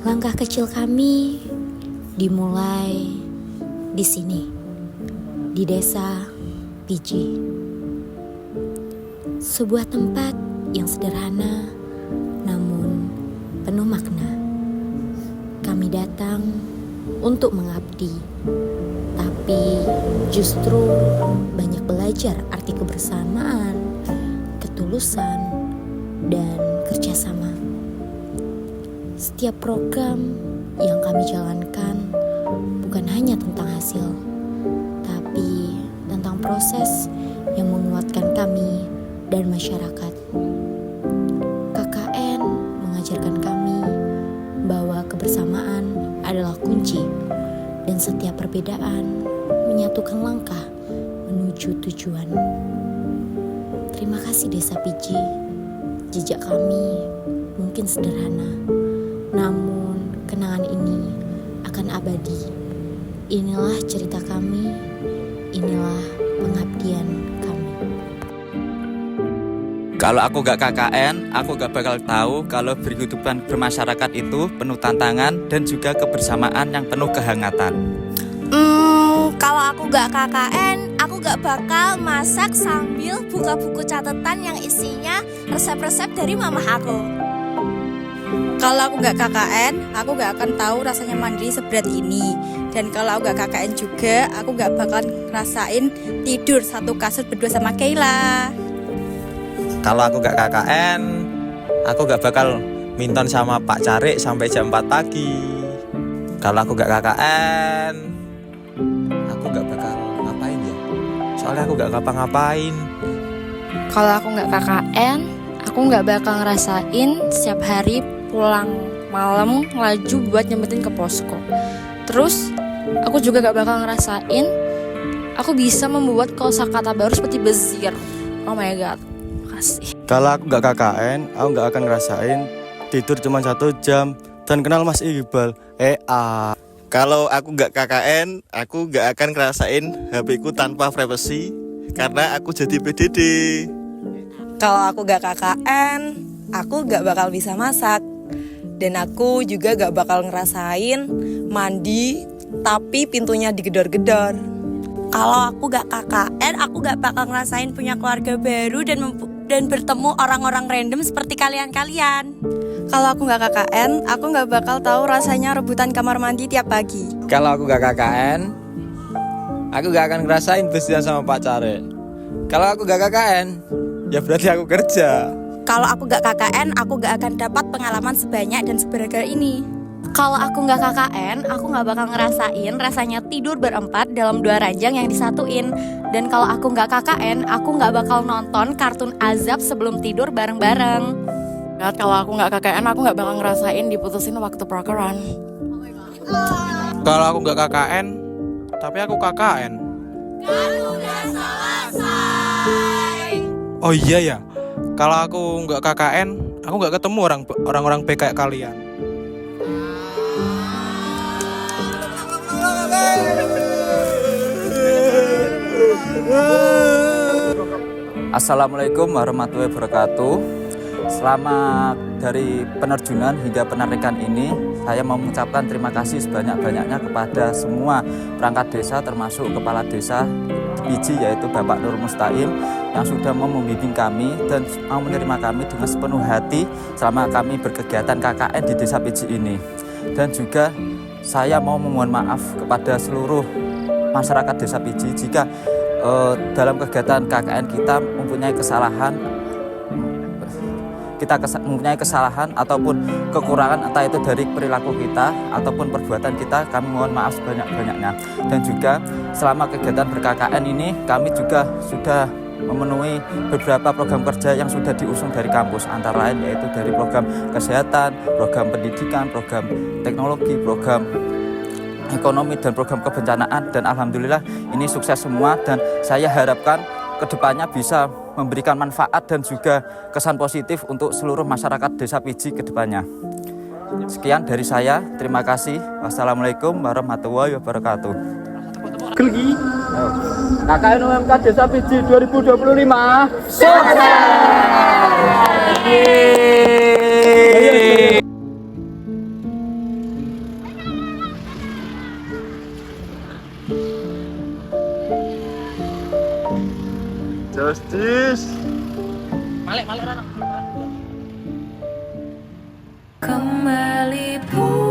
Langkah kecil kami dimulai di sini, di desa Piji. Sebuah tempat yang sederhana namun penuh makna. Kami datang untuk mengabdi, tapi justru banyak belajar arti kebersamaan, ketulusan, dan kerjasama. Setiap program yang kami jalankan bukan hanya tentang hasil, tapi tentang proses yang menguatkan kami dan masyarakat. KKN mengajarkan kami bahwa kebersamaan adalah kunci dan setiap perbedaan menyatukan langkah menuju tujuan. Terima kasih Desa Piji. Jejak kami mungkin sederhana, namun kenangan ini akan abadi. Inilah cerita kami, inilah pengabdian kami. Kalau aku gak KKN, aku gak bakal tahu kalau berkehidupan bermasyarakat itu penuh tantangan dan juga kebersamaan yang penuh kehangatan. Kalau aku gak KKN, aku gak bakal masak sambil buka buku catatan yang isinya resep-resep dari mamah aku. Kalau aku gak KKN, aku gak akan tahu rasanya mandi seberat ini. Dan kalau aku gak KKN juga, aku gak bakal ngerasain tidur satu kasur berdua sama Kayla. Kalau aku gak KKN, aku gak bakal minton sama Pak Carik sampai jam 4 pagi. Kalau aku gak KKN, aku gak bakal ngapain ya? Soalnya aku gak ngapa-ngapain. Kalau aku nggak KKN, aku nggak bakal ngerasain setiap hari pulang malam laju buat nyempetin ke posko. Terus aku juga gak bakal ngerasain aku bisa membuat kosakata baru seperti bezir. Oh my god, makasih. Kalau aku gak KKN, aku gak akan ngerasain tidur cuma 1 jam dan kenal Mas Iqbal. Kalau aku gak KKN, aku gak akan ngerasain HP ku tanpa privasi karena aku jadi PDD. Kalau aku gak KKN, aku gak bakal bisa masak. Dan aku juga gak bakal ngerasain mandi tapi pintunya digedor-gedor. Kalau aku gak KKN, aku gak bakal ngerasain punya keluarga baru dan bertemu orang-orang random seperti kalian-kalian. Kalau aku gak KKN, aku gak bakal tahu rasanya rebutan kamar mandi tiap pagi. Kalau aku gak KKN, aku gak akan ngerasain bersihan sama Pak Carik. Kalau aku gak KKN, ya berarti aku kerja. Kalau aku gak KKN, aku gak akan dapat pengalaman sebanyak dan seberharga ini. Kalau aku nggak KKN, aku nggak bakal ngerasain rasanya tidur berempat dalam 2 ranjang yang disatuin. Dan kalau aku nggak KKN, aku nggak bakal nonton kartun azab sebelum tidur bareng-bareng. Kalau aku nggak KKN, aku nggak bakal ngerasain diputusin waktu prokeran. Kalau aku nggak KKN, tapi aku KKN. Kan udah selesai. Oh iya ya, kalau aku nggak KKN, aku nggak ketemu orang-orang baik kayak kalian. Assalamualaikum warahmatullahi wabarakatuh. Selama dari penerjunan hingga penarikan ini, saya mau mengucapkan terima kasih sebanyak-banyaknya kepada semua perangkat desa termasuk Kepala Desa Piji yaitu Bapak Nur Mustaqim yang sudah mau membimbing kami dan mau menerima kami dengan sepenuh hati selama kami berkegiatan KKN di Desa Piji ini. Dan juga saya mau memohon maaf kepada seluruh masyarakat Desa Piji jika dalam kegiatan KKN kita mempunyai kesalahan ataupun kekurangan, entah itu dari perilaku kita ataupun perbuatan kita. Kami mohon maaf sebanyak-banyaknya. Dan juga selama kegiatan ber-KKN ini kami juga sudah memenuhi beberapa program kerja yang sudah diusung dari kampus, antara lain yaitu dari program kesehatan, program pendidikan, program teknologi, program ekonomi, dan program kebencanaan. Dan alhamdulillah ini sukses semua, dan saya harapkan kedepannya bisa memberikan manfaat dan juga kesan positif untuk seluruh masyarakat Desa Piji kedepannya. Sekian dari saya, terima kasih. Wassalamualaikum warahmatullahi wabarakatuh. KKN UMK Desa Piji 2025 sukses! Justice. Malik Rana. Kembali pulang.